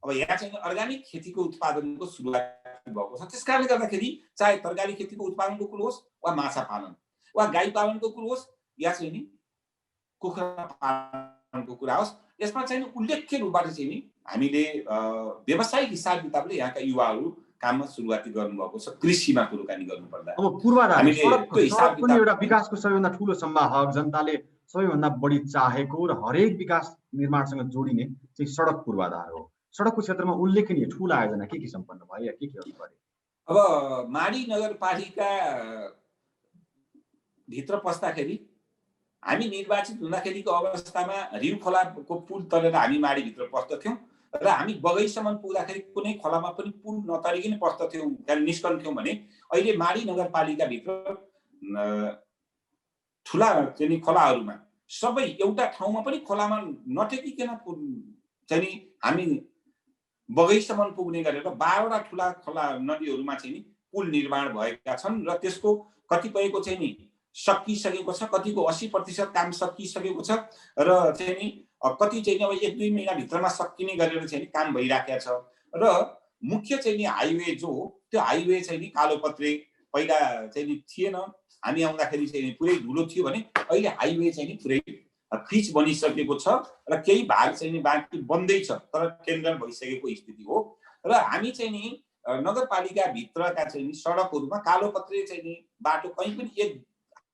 Speaker 2: अब यहाँ चाहिँ अर्ग्यानिक खेतीको उत्पादनको सुरुवात भएको छ। त्यसकारणले गर्दाखेरि चाहे तरकारी खेतीको उत्पादनको कुरो होस् वा माछा पालन वा गाई पालनको कुरो होस् या चाहिँ नि कुखुरा पालनको कुरा होस्, यसमा चाहिँ उल्लेख्य रूपबाट चाहिँ नि हामीले व्यवसायिक हिसाब किताबले यहाँका युवाहरू काममा सुरुवाती गर्नुभएको छ। कृषिमा कुराकानी गर्नुपर्दा
Speaker 1: अब पूर्वाधार सडक पनि एउटा विकासको सबैभन्दा ठुलो संवाहक, जनताले सबैभन्दा बढी चाहेको र हरेक विकास निर्माणसँग जोडिने चाहिँ सडक पूर्वाधार हो। सडकको क्षेत्रमा उल्लेखनीय ठुला आयोजना के सम्पन्न भयो या के अघि बढे?
Speaker 2: अब माडी नगरपालिका भित्र पस्दाखेरि हामी निर्वाचित हुँदाखेरिको अवस्थामा रिउ खोलाको पुल तरेर हामी माडी भित्र पस्दथ्यौँ र हामी बगैसम्म पुग्दाखेरि कुनै खोलामा पनि पुल नतरिकन पस्दथ्यौँ, त्यहाँ निस्कन्थ्यौँ भने अहिले माडी नगरपालिकाभित्र ठुला चाहिँ खोलाहरूमा सबै एउटा ठाउँमा पनि खोलामा नटेकिकन चाहिँ हामी बगैसम्म पुग्ने गरेर 12 वटा ठुला खोला नदीहरूमा चाहिँ पुल निर्माण भएका छन् र त्यसको कतिपयको चाहिँ नि सकिसकेको छ, कतिको 80% काम सकिसकेको छ र चाहिँ नि कति चाहिँ अब 1-2 महिना भित्रमा सकिने गरेर चाहिँ काम भइराखेको छ। र मुख्य चाहिँ नि हाइवे जो हो त्यो हाइवे चाहिँ नि कालोपत्रे पहिला चाहिँ नि थिएन, हामी आउँदाखेरि चाहिँ पुरै धुलो थियो भने अहिले हाइवे चाहिँ नि पुरै पिच बनिसकेको छ र केही भाग चाहिँ नि बाँकी बन्दैछ तर टेन्डर भइसकेको स्थिति हो। र हामी चाहिँ नि नगरपालिका भित्रका चाहिँ नि सडकहरूमा कालोपत्रे चाहिँ नि बाटो कहीँ पनि एक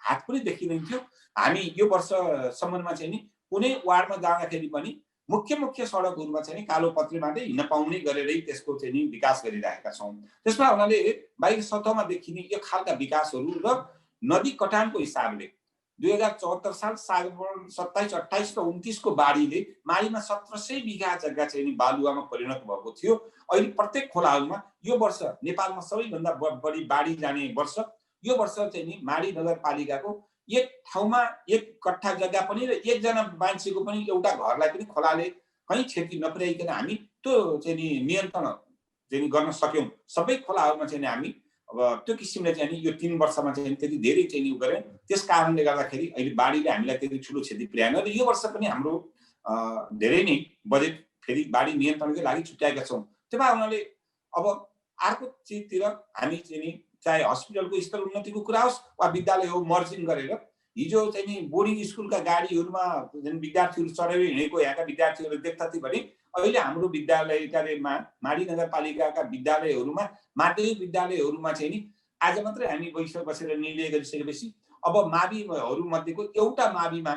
Speaker 2: हात पनि देखिँदैन थियो। हामी यो वर्षसम्ममा चाहिँ नि कुनै वार्डमा जाँदाखेरि पनि मुख्य सडकहरूमा चाहिँ नि कालोपत्रेबाटै हिँड्न पाउने गरेरै त्यसको चाहिँ नि विकास गरिरहेका छौँ। त्यसमा हुनाले बाहिर सतहमा देखिने यो खालका विकासहरू र नदी कटानको हिसाबले 2074 साल सागवन 27, 28 र 29 को बाढीले माडीमा 1700 बिघा जग्गा चाहिँ नि बालुवामा परिणत भएको थियो। अहिले प्रत्येक खोलाहरूमा यो वर्ष नेपालमा सबैभन्दा बढी बाढी जाने वर्ष यो वर्ष चाहिँ नि माडी नगरपालिकाको एक ठाउँमा एक कट्ठा जग्गा पनि र एकजना मान्छेको पनि एउटा घरलाई पनि खोलाले कहीँ क्षति नपुर्याइकन हामी त्यो चाहिँ नि नियन्त्रण चाहिँ गर्न सक्यौँ। सबै खोलाहरूमा चाहिँ हामी अब त्यो किसिमले चाहिँ यो 3 वर्षमा चाहिँ त्यति धेरै चाहिँ गरे। त्यस कारणले गर्दाखेरि अहिले बाढीले हामीलाई त्यति ठुलो क्षति पुर्याएन र यो वर्ष पनि हाम्रो धेरै नै बजेट फेरि बाढी नियन्त्रणकै लागि छुट्याएका छौँ। त्यसमा हुनाले अब अर्को चिजतिर हामी चाहिँ नि चाहे हस्पिटलको स्तर उन्नतिको कुरा होस् वा विद्यालय हो मर्जिङ गरेर हिजो चाहिँ नि बोर्डिङ स्कुलका गाडीहरूमा जुन विद्यार्थीहरू चढेर हिँडेको यहाँका विद्यार्थीहरू देख्थे भने अहिले हाम्रो विद्यालयका माडी नगरपालिकाका विद्यालयहरूमा माध्यमिक विद्यालयहरूमा चाहिँ नि आज मात्रै हामी बसेर निर्णय गरिसकेपछि अब माविहरू मध्येको एउटा माविमा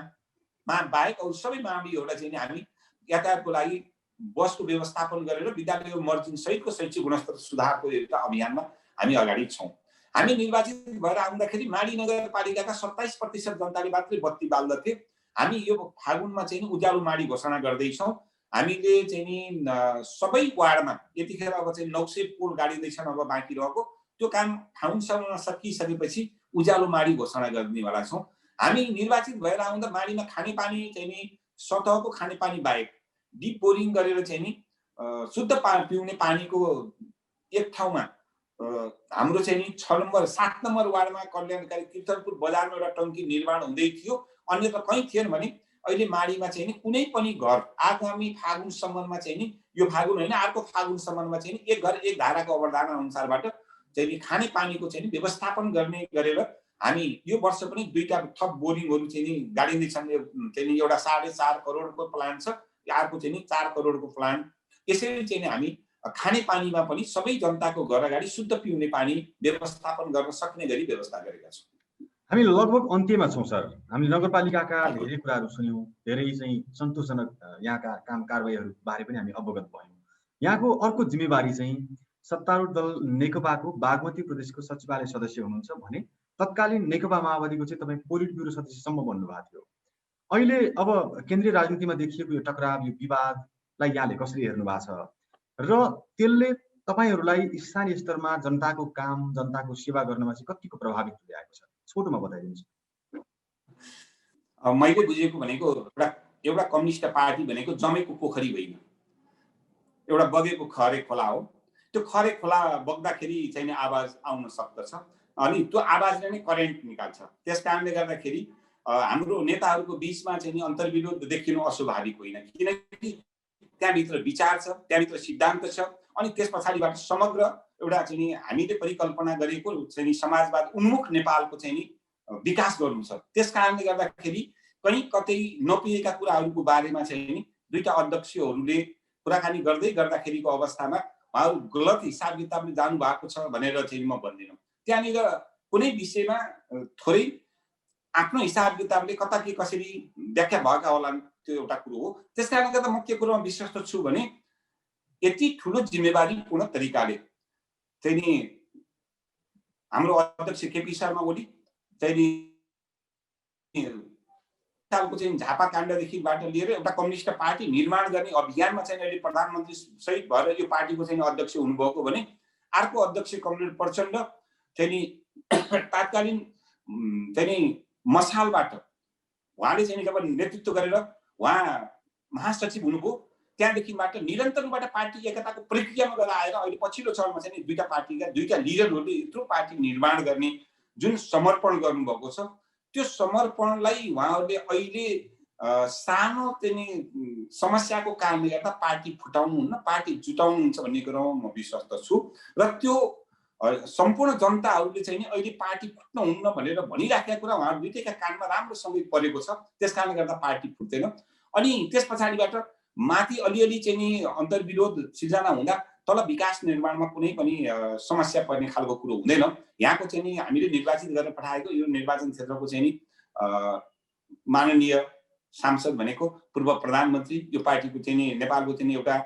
Speaker 2: बाहेक अरू सबै माविहरूलाई चाहिँ हामी यातायातको लागि बसको व्यवस्थापन गरेर विद्यालय मर्जिङ सहितको शैक्षिक गुणस्तर सुधारको एउटा अभियानमा हामी अगाडि छौँ। हामी निर्वाचित भएर आउँदाखेरि माडी नगरपालिकाका 27% जनताले मात्रै बत्ती बाल्दथे। हामी यो फागुनमा चाहिँ उज्यालो माडी घोषणा गर्दैछौँ। हामीले चाहिँ नि सबै वार्डमा यतिखेर अब चाहिँ 900 पोल गाडिँदैछन्। अब बाँकी रहेको त्यो काम फागुनसम्म सकिसकेपछि उज्यालो माडी घोषणा गर्नेवाला छौँ। हामी निर्वाचित भएर आउँदा माडीमा खानेपानी चाहिँ नि सतहको खानेपानी बाहेक डिप बोरिङ गरेर चाहिँ नि शुद्ध पिउने पानीको एक ठाउँमा हाम्रो चाहिँ नि 6 नम्बर 7 नम्बर वार्डमा कल्याणकारी कीर्तनपुर बजारमा एउटा टङ्की निर्माण हुँदै थियो। अन्य त कहीँ थिएन भने अहिले माडीमा चाहिँ नि कुनै पनि घर आगामी फागुनसम्ममा चाहिँ नि यो फागुन होइन अर्को फागुनसम्ममा चाहिँ नि एक घर एक धाराको अवधारणा अनुसारबाट चाहिँ नि खाने पानीको चाहिँ व्यवस्थापन गर्ने गरेर हामी यो वर्ष पनि 2टा थप बोरिङहरू चाहिँ नि गाडिँदैछन्। चाहिँ नि एउटा 4.5 करोडको प्लान छ, अर्को चाहिँ नि 4 करोडको प्लान। यसरी चाहिँ नि हामी खाने पानीमा पनि सबै जनताको घर अगाडि शुद्ध पिउने पानी व्यवस्थापन गर्न सक्ने गरी व्यवस्था गरेका छौँ।
Speaker 1: हामी लगभग अन्त्यमा छौँ सर। हामी नगरपालिकाका धेरै कुराहरू सुन्यौँ, धेरै चाहिँ सन्तोषजनक यहाँका काम कारबाहीहरू बारे पनि हामी अवगत भयौँ। यहाँको अर्को जिम्मेवारी चाहिँ सत्तारूढ दल नेकपाको बागमती प्रदेशको सचिवालय सदस्य हुनुहुन्छ भने तत्कालीन नेकपा माओवादीको चाहिँ तपाईँ पोलिट ब्युरो सदस्यसम्म बन्नुभएको थियो। अहिले अब केन्द्रीय राजनीतिमा देखिएको यो टकराव यो विवादलाई यहाँले कसरी हेर्नु भएको छ र त्यसले तपाईहरूलाई स्थानीय स्तरमा जनताको काम जनताको सेवा गर्नमा चाहिँ कतिको प्रभावित तुल्याएको छ? छोटोमा बताइदिनुहोस्।
Speaker 2: मैले बुझेको भनेको एउटा कम्युनिस्ट पार्टी भनेको जमेको पोखरी होइन, एउटा बगेको खरे खोला हो। त्यो खरे खोला बग्दाखेरि चाहिँ आवाज आउन सक्दछ अनि त्यो आवाजले नै करेन्ट निकाल्छ। त्यस कारणले गर्दाखेरि हाम्रो नेताहरूको बीचमा चाहिँ अन्तर्विरोध देखिनु अस्वाभाविक होइन, किनकि त्यहाँभित्र विचार छ, त्यहाँभित्र सिद्धान्त छ अनि त्यस पछाडिबाट समग्र एउटा चाहिँ हामीले परिकल्पना गरेको चाहिँ समाजवाद उन्मुख नेपालको चाहिँ विकास गर्नु छ। त्यस कारणले गर्दाखेरि कहीँ कतै नपुगेका कुराहरूको बारेमा चाहिँ 2टा अध्यक्षहरूले कुराकानी गर्दै गर्दाखेरिको अवस्थामा उहाँहरू गलत हिसाब किताबले जानु भएको छ भनेर चाहिँ म भन्दिनँ। त्यहाँनिर कुनै विषयमा थोरै आफ्नो हिसाब किताबले कता के कसरी व्याख्या भएका होलान् त्यो एउटा कुरो हो। त्यस कारणले गर्दा म के कुरोमा विश्वस्त छु भने यति ठुलो जिम्मेवारी पूर्ण तरिकाले चाहिँ नि हाम्रो अध्यक्ष केपी शर्मा ओली चाहिँ सालको चाहिँ झापा काण्डदेखिबाट लिएर एउटा कम्युनिस्ट पार्टी निर्माण गर्ने अभियानमा चाहिँ अहिले प्रधानमन्त्री सहित भएर यो पार्टीको चाहिँ अध्यक्ष हुनुभएको भने अर्को अध्यक्ष कमरेड प्रचण्ड चाहिँ तात्कालीन चाहिँ मसालबाट उहाँले चाहिँ जब नेतृत्व गरेर उहाँ महासचिव हुनुभयो त्यहाँदेखिबाट निरन्तर रूपबाट पार्टी एकताको प्रक्रियामा गएर आएर अहिले पछिल्लो चरणमा चाहिँ 2टा पार्टीका 2टा लिडरहरूले यत्रो पार्टी निर्माण गर्ने जुन समर्पण गर्नुभएको छ त्यो समर्पणलाई उहाँहरूले अहिले सानो चाहिँ समस्याको कारणले गर्दा पार्टी फुटाउनुहुन्न, पार्टी जुटाउनुहुन्छ भन्ने कुरामा म विश्वस्त छु र त्यो सम्पूर्ण जनताहरूले चाहिँ नि अहिले पार्टी फुट्नुहुन्न भनेर भनिराखेका कुरा उहाँहरू दुईटैका कानमा राम्रोसँगै परेको छ। त्यस कारणले गर्दा पार्टी फुट्दैन। अनि त्यस पछाडिबाट माथि अलिअलि चाहिँ नि अन्तर्विरोध सिर्जना हुँदा तल विकास निर्माणमा कुनै पनि समस्या पर्ने खालको कुरो हुँदैन। यहाँको चाहिँ नि हामीले निर्वाचित गरेर पठाएको यो निर्वाचन क्षेत्रको चाहिँ नि माननीय सांसद भनेको पूर्व प्रधानमन्त्री, यो पार्टीको चाहिँ नि नेपालको चाहिँ नि एउटा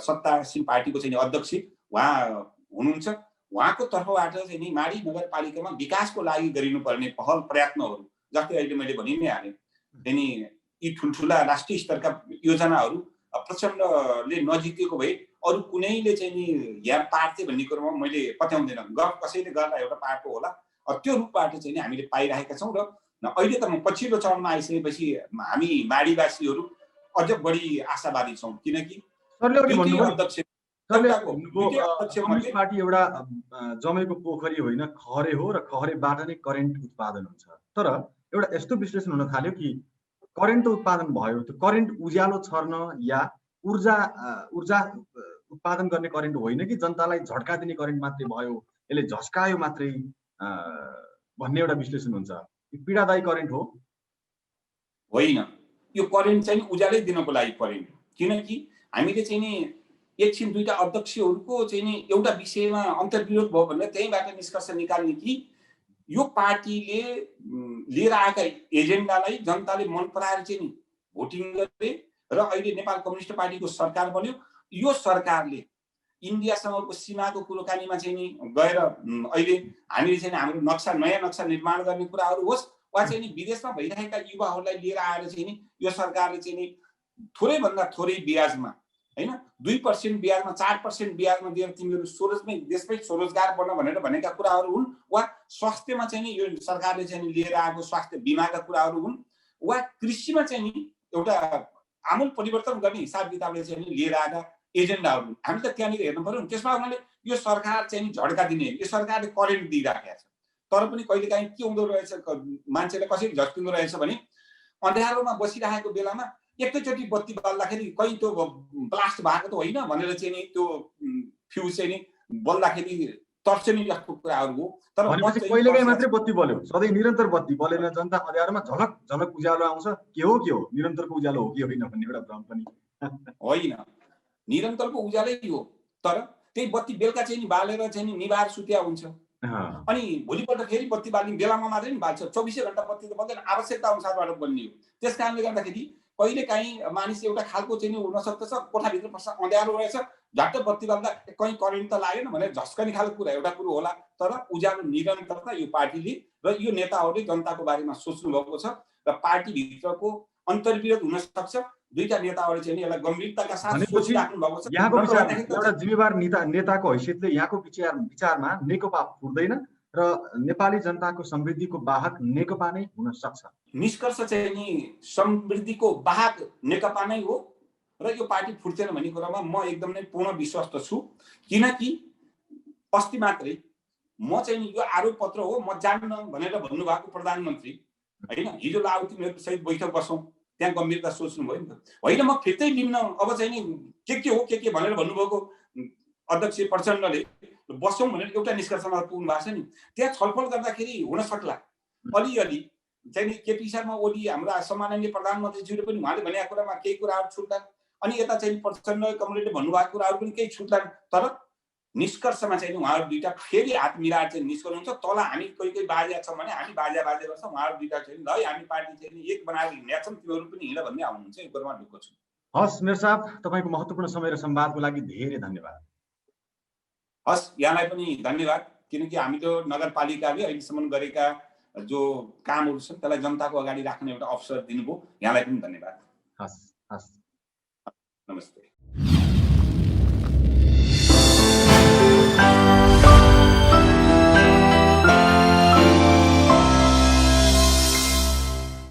Speaker 2: सत्तासीन पार्टीको चाहिँ अध्यक्ष उहाँ हुनुहुन्छ। उहाँको तर्फबाट चाहिँ नि माडी नगरपालिकामा विकासको लागि गरिनुपर्ने पहल प्रयत्नहरू, जस्तै अहिले मैले भनि नै हालेँ, चाहिँ नि यी ठुल्ठुला राष्ट्रिय स्तरका योजनाहरू प्रचण्डले नजिकेको भए अरू कुनैले चाहिँ नि यहाँ पार्थे भन्ने कुरोमा मैले पत्याउँदैन। कसैले गर्दा एउटा पार्टको होला, त्यो रूपबाट चाहिँ नि हामीले पाइरहेका छौँ। र अहिले त म पछिल्लो चरणमा आइसकेपछि हामी माडीवासीहरू अझ बढी आशावादी छौँ, किनकि
Speaker 1: कम्युनिस्ट पार्टी एउटा जमेको पोखरी होइन, खहरे हो र खहरेबाट नै करेन्ट उत्पादन हुन्छ। तर एउटा यस्तो विश्लेषण हुन थाल्यो कि करेन्ट उत्पादन भयो, त्यो करेन्ट उज्यालो छर्न या ऊर्जा उत्पादन गर्ने करेन्ट होइन कि जनतालाई झट्का दिने करेन्ट मात्रै भयो, यसले झस्कायो मात्रै भन्ने एउटा विश्लेषण हुन्छ। पीडादायी करेन्ट हो
Speaker 2: होइन, यो करेन्ट चाहिँ उज्यालै दिनको लागि करेन्ट, किनकि हामीले चाहिँ नि एकछिन दुईटा अध्यक्षहरूको चाहिँ नि एउटा विषयमा अन्तर्विरोध भयो भनेर त्यहीबाट निष्कर्ष निकाल्ने कि यो पार्टीले लिएर आएका एजेन्डालाई जनताले मन पराएर चाहिँ नि भोटिङ गरे र अहिले नेपाल कम्युनिस्ट पार्टीको सरकार बन्यो। यो सरकारले इन्डियासँगको सीमाको कुराकानीमा चाहिँ नि गएर अहिले हामीले चाहिँ हाम्रो नयाँ नक्सा निर्माण गर्ने कुराहरू होस् वा चाहिँ नि विदेशमा भइरहेका युवाहरूलाई लिएर आएर चाहिँ नि यो सरकारले चाहिँ नि थोरै भन्दा थोरै ब्याजमा, हैन 2% ब्याजमा 4% ब्याजमा दिएर तिमीहरू देशमै स्वरोजगार बन्न भनेर भनेका कुराहरू हुन्, वा स्वास्थ्यमा चाहिँ नि यो सरकारले चाहिँ लिएर आएको स्वास्थ्य बिमाका कुराहरू हुन्, वा कृषिमा चाहिँ नि एउटा आमूल परिवर्तन गर्ने हिसाब किताबले चाहिँ नि लिएर आएका एजेन्डाहरू हुन्। हामी त त्यहाँनिर हेर्नु पर्यो नि। त्यसमा उनीहरूले यो सरकार चाहिँ झड्का दिने, यो सरकारले करेन्ट दिइराखेको छ, तर पनि कहिलेकाहीँ के हुँदो रहेछ, मान्छेले कसरी झस्किँदो रहेछ भने अँध्यारोमा बसिरहेको बेलामा एकैचोटि बत्ती बल्दाखेरि कहीँ त्यो ब्लास्ट भएको त होइन भनेर चाहिँ नि त्यो फ्युज चाहिँ नि बल्दाखेरि तर्सनी जस्तो कुराहरू हो। तर
Speaker 1: कहिलेकाहीँ मात्रै बत्ती बल्यो, सधैँ निरन्तर बत्ती बलेर जनता अँध्यारोमा झलक झलक उज्यालो आउँछ, के हो निरन्तरको उज्यालो हो कि होइन भन्ने एउटा भ्रम पनि
Speaker 2: होइन, निरन्तरको उज्यालै हो, तर त्यही बत्ती बेलुका चाहिँ नि बालेर चाहिँ नि निभाएर सुत्या हुन्छ। अनि भोलिपल्ट फेरि बत्ती बाल्ने बेलामा मात्रै नि बाल्छ, 24 घण्टा बत्ती त बल्दैन, आवश्यकता अनुसारबाट बल्ने हो। त्यस कारणले गर्दाखेरि कहिलेकाहीँ मानिस एउटा खालको चाहिँ हुन सक्दछ कोठाभित्र पस्दा अँध्यारो रहेछ, झट्ट बत्ती बाल्दा कहीँ करेन्ट त लागेन भनेर झस्कने खालको कुरा एउटा कुरो होला। तर उज्यालो निरन्तरता यो पार्टीले र यो नेताहरूले जनताको बारेमा सोच्नु भएको छ र पार्टीभित्रको अन्तर्विरोध हुन सक्छ। दुईटा नेताहरूले चाहिँ यसलाई गम्भीरताका साथ सोचिराख्नु भएको छ।
Speaker 1: यहाँको विचारमा एउटा जिम्मेवार नेताको हैसियतले यहाँको विचारमा नेकपा फुट्दैन र नेपाली जनताको समृद्धिको वाहक नेकपा नै हुन सक्छ।
Speaker 2: निष्कर्ष चाहिँ नि समृद्धिको वाहक नेकपा नै हो र यो पार्टी फुट्दैन भन्ने कुरामा म एकदम नै पूर्ण विश्वस्त छु। किनकि अस्ति मात्रै म चाहिँ नि यो आरोप पत्र हो म जान्न भनेर भन्नुभएको प्रधानमन्त्री, हैन, हिजो लाउ तिमीहरू सहित बैठक बसौँ, त्यहाँ गम्भीरता सोच्नु भयो नि त। होइन, म फिर्तै लिन्न अब चाहिँ नि के हो के भनेर भन्नुभएको अध्यक्ष प्रचण्डले बसौँ भनेर एउटा निष्कर्षमा पुग्नु भएको छ नि। त्यहाँ छलफल गर्दाखेरि हुन सक्ला अलिअलि चाहिँ नि केपी शर्मा ओली हाम्रा सम्माननीय प्रधानमन्त्रीज्यूले पनि उहाँले भनेका कुरामा केही कुराहरू छुट्लान्, अनि यता चाहिँ प्रचण्ड कमरेडले भन्नुभएको कुराहरू पनि केही छुट्लान्। तर निष्कर्षमा चाहिँ उहाँहरू दुईटा फेरि हात मिलाएर चाहिँ निस्कनुहुन्छ। तल हामी कोही बाजा छौँ भने हामी बाजा गर्छौँ, उहाँहरू दुईटा चाहिँ ल हामी पार्टी चाहिँ एक बनाएर हिँडेका छौँ, तिमीहरू पनि हिँड भन्ने आउनुहुन्छ। यो कुरामा ढुक्क छु।
Speaker 1: हस् मेयर साहब, तपाईँको महत्त्वपूर्ण समय र संवादको लागि धेरै धन्यवाद।
Speaker 2: हस्, यहाँलाई पनि धन्यवाद, किनकि हामीले नगरपालिकाले अहिलेसम्म गरेका जो कामहरू छन् त्यसलाई जनताको अगाडि राख्ने एउटा अवसर दिनुभयो। यहाँलाई पनि धन्यवाद।
Speaker 1: हस् हस्,
Speaker 2: नमस्ते।